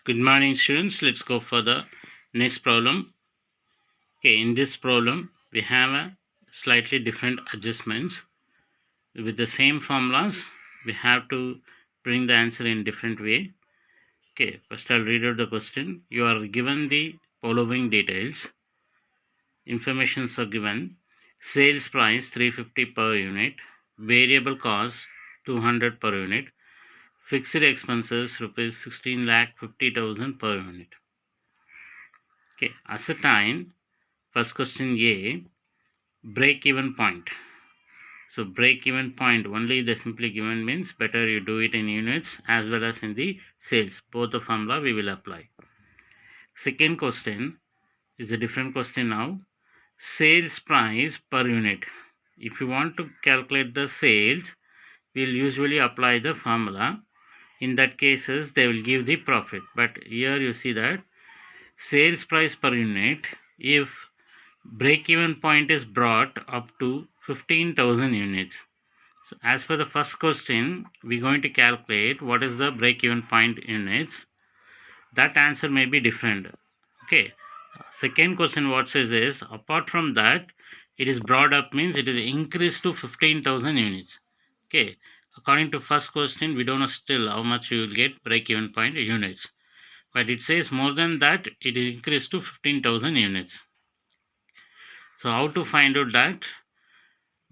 Good morning, students. Let's go for the next problem. Okay, in this problem, we have a slightly different adjustments. With the same formulas, we have to bring the answer in different way. Okay, first I'll read out the question. You are given the following details. Informations are given. Sales price 350 per unit. Variable cost 200 per unit. Fixed expenses rupees 16 lakh 50,000 per unit. Okay, ascertain. First question A, break even point. So break even point, only the simply given means better you do it in units as well as in the sales. Both the formula we will apply. Second question is a different question now. Sales price per unit. If you want to calculate the sales, we'll usually apply the formula. In that cases, they will give the profit. But here you see that sales price per unit, if break-even point is brought up to 15,000 units. So as per the first question, we're going to calculate what is the break-even point units. That answer may be different. Okay. Second question what says is, apart from that, it is brought up means it is increased to 15,000 units. Okay. According to first question, we don't know still how much you will get break-even point units. But it says more than that, it is increased to 15,000 units. So how to find out that?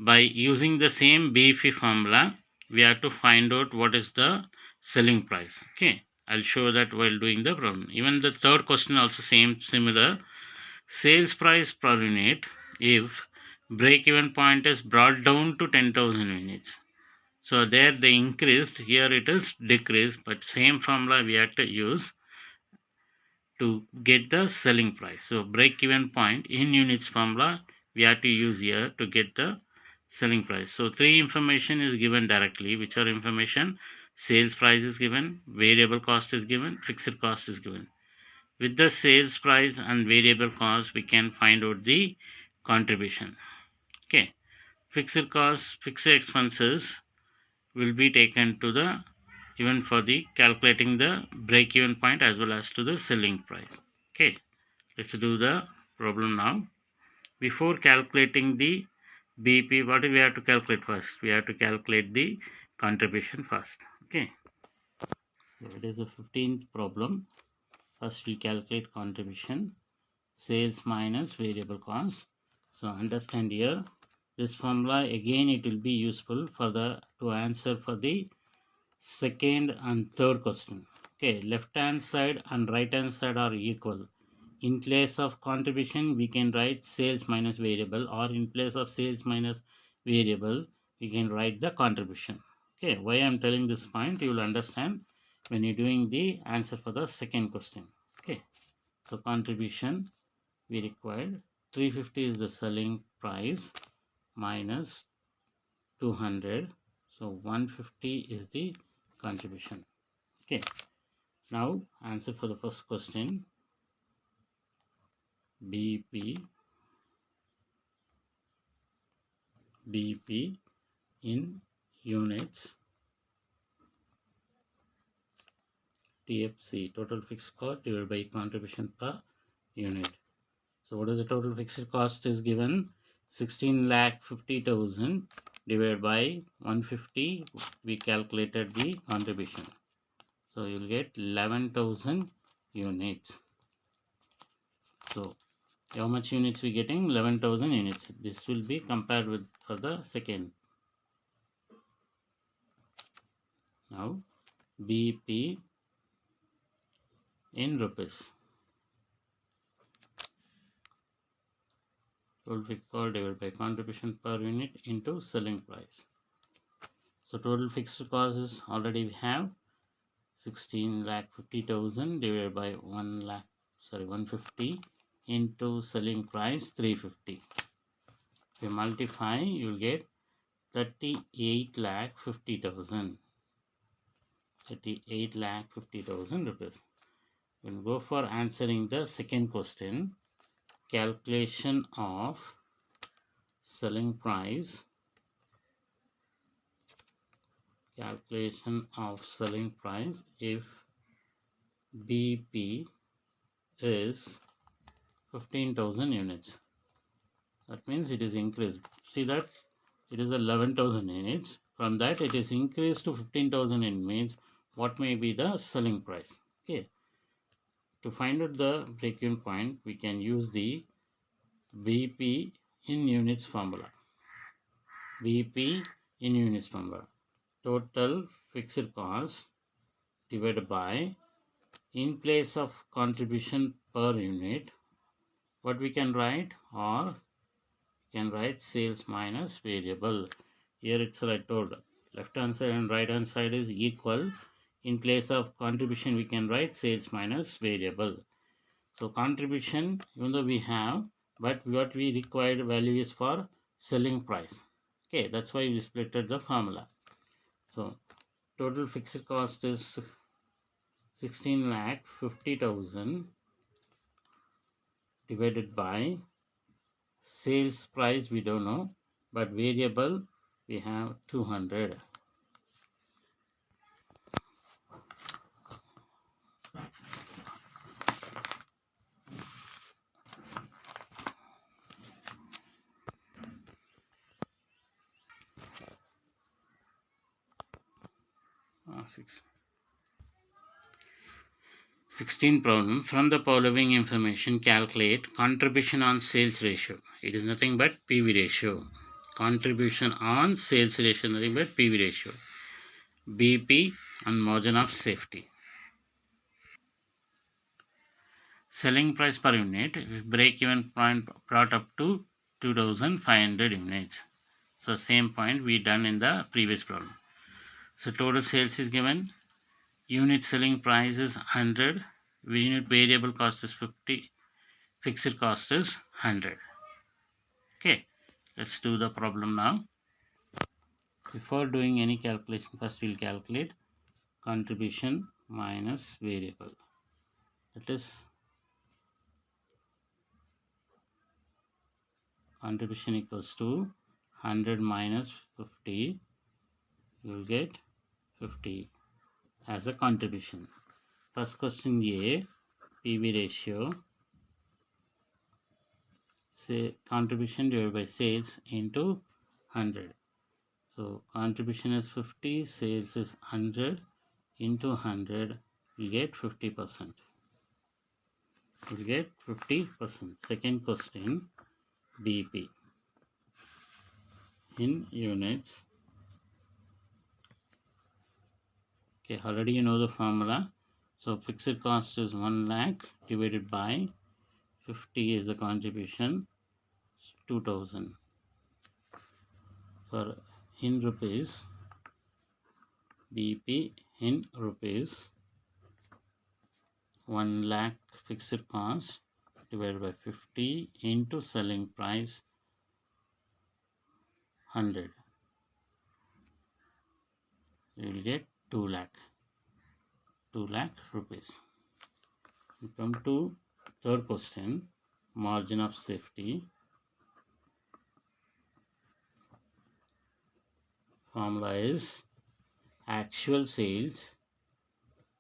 By using the same BEP formula, we have to find out what is the selling price. Okay, I'll show that while doing the problem. Even the third question also similar. Sales price per unit if break-even point is brought down to 10,000 units. So there they increased, here it is decreased, but same formula we have to use to get the selling price. So break-even point in units formula we have to use here to get the selling price. So three information is given directly, which are information: sales price is given, variable cost is given, fixed cost is given. With the sales price and variable cost, we can find out the contribution. Okay, fixed cost, fixed expenses will be taken to the even for the calculating the break even point as well as to the selling price. Okay, let's do the problem now. Before calculating the BP, what do we have to calculate first? We have to calculate the contribution first. Okay, so it is a 15th problem. First we calculate contribution, sales minus variable cost. So understand here, this formula again it will be useful for the to answer for the second and third question. Okay, left hand side and right hand side are equal. In place of contribution, we can write sales minus variable, or in place of sales minus variable, we can write the contribution. Okay, why I'm telling this point, you will understand when you're doing the answer for the second question. Okay, so contribution we required 350 is the selling price minus 200, so 150 is the contribution. Okay, now answer for the first question. BP in units, TFC, total fixed cost divided by contribution per unit. So what is the total fixed cost is given? 16 lakh 50,000 divided by 150. We calculated the contribution. So you'll get 11,000 units. So how much units we getting? 11,000 units. This will be compared with for the second. Now BP in rupees. Total fixed cost divided by contribution per unit into selling price. So total fixed cost is already we have 16 lakh 50,000 divided by 150 into selling price 350. If you multiply, you will get 38 lakh 50,000. 38 lakh 50,000 rupees. We'll go for answering the second question. Calculation of selling price. Calculation of selling price if BP is 15,000 units. That means it is increased. See that it is 11,000 units. From that it is increased to 15,000 units. Means what may be the selling price. Okay. To find out the break-even point, we can use the BP in units formula. BP in units formula. Total fixed cost divided by, in place of contribution per unit, what we can write, or can write sales minus variable. Here it's I told left hand side and right hand side is equal. In place of contribution we can write sales minus variable. So contribution, even though we have, but what we required value is for selling price. Okay, that's why we splitted the formula. So total fixed cost is 16,50,000 divided by sales price we don't know, but variable we have 200. Six. 16 problem. From the following information, calculate contribution on sales ratio. It is nothing but PV ratio. Contribution on sales ratio, nothing but PV ratio. BP and margin of safety. Selling price per unit, break-even point brought up to 2,500 units. So same point we done in the previous problem. So total sales is given. Unit selling price is 100. Unit variable cost is 50. Fixed cost is 100. Okay, let's do the problem now. Before doing any calculation, first we'll calculate contribution minus variable. That is contribution equals to 100 minus 50. You will get 50 as a contribution. First question A, PV ratio. Say contribution divided by sales into 100. So contribution is 50, sales is 100, into 100, we get 50%. We get 50%. Second question, BP in units. Okay, already you know the formula. So fixed cost is 1 lakh divided by 50 is the contribution, 2000. For in rupees, BP in rupees, 1 lakh fixed cost divided by 50 into selling price 100. You will get 2 lakh rupees. We come to third question, margin of safety. Formula is actual sales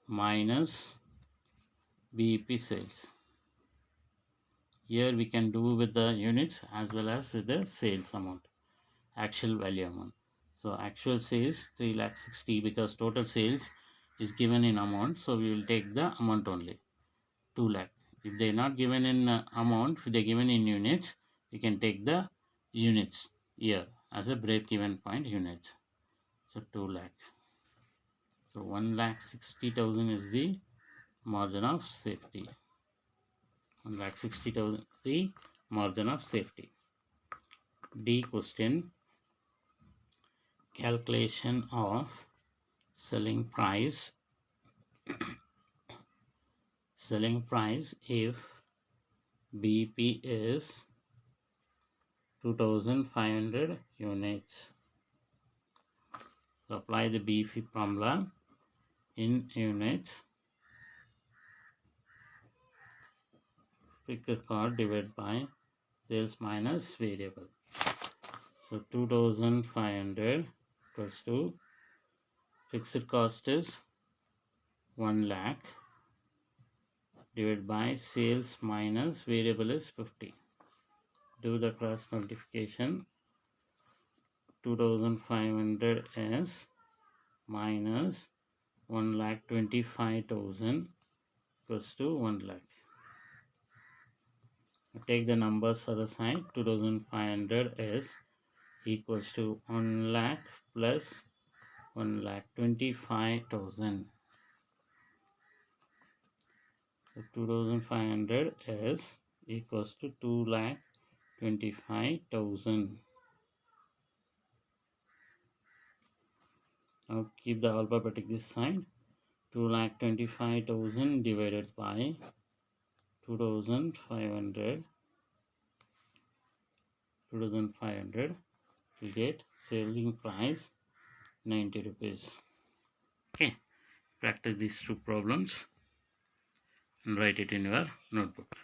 minus BP sales. Here we can do with the units as well as with the sales amount, actual value amount. So actual sales 3,60,000 because total sales is given in amount, so we will take the amount only, 2 lakh. If they are not given in amount, if they are given in units, we can take the units here as a break-even point units. So 2 lakh. So 1,60,000 is the margin of safety. 1,60,000 the margin of safety. D question, calculation of selling price. Selling price if BP is 2,500 units. So apply the BP formula in units. Fixed cost divided by sales minus variable. So 2,500 equals to fixed cost is 1 lakh divided by sales minus variable is 50. Do the cross multiplication. 2500 s minus 1,25,000 equals to 1 lakh. Take the numbers other side. 2500 s equals to 1 lakh plus 1,25,000. So 2500 s equals to 2,25,000. Now keep the alphabetic this side. 2,25,000 divided by 2,500. 2,500 will get selling price 90 rupees. Okay, practice these two problems and write it in your notebook.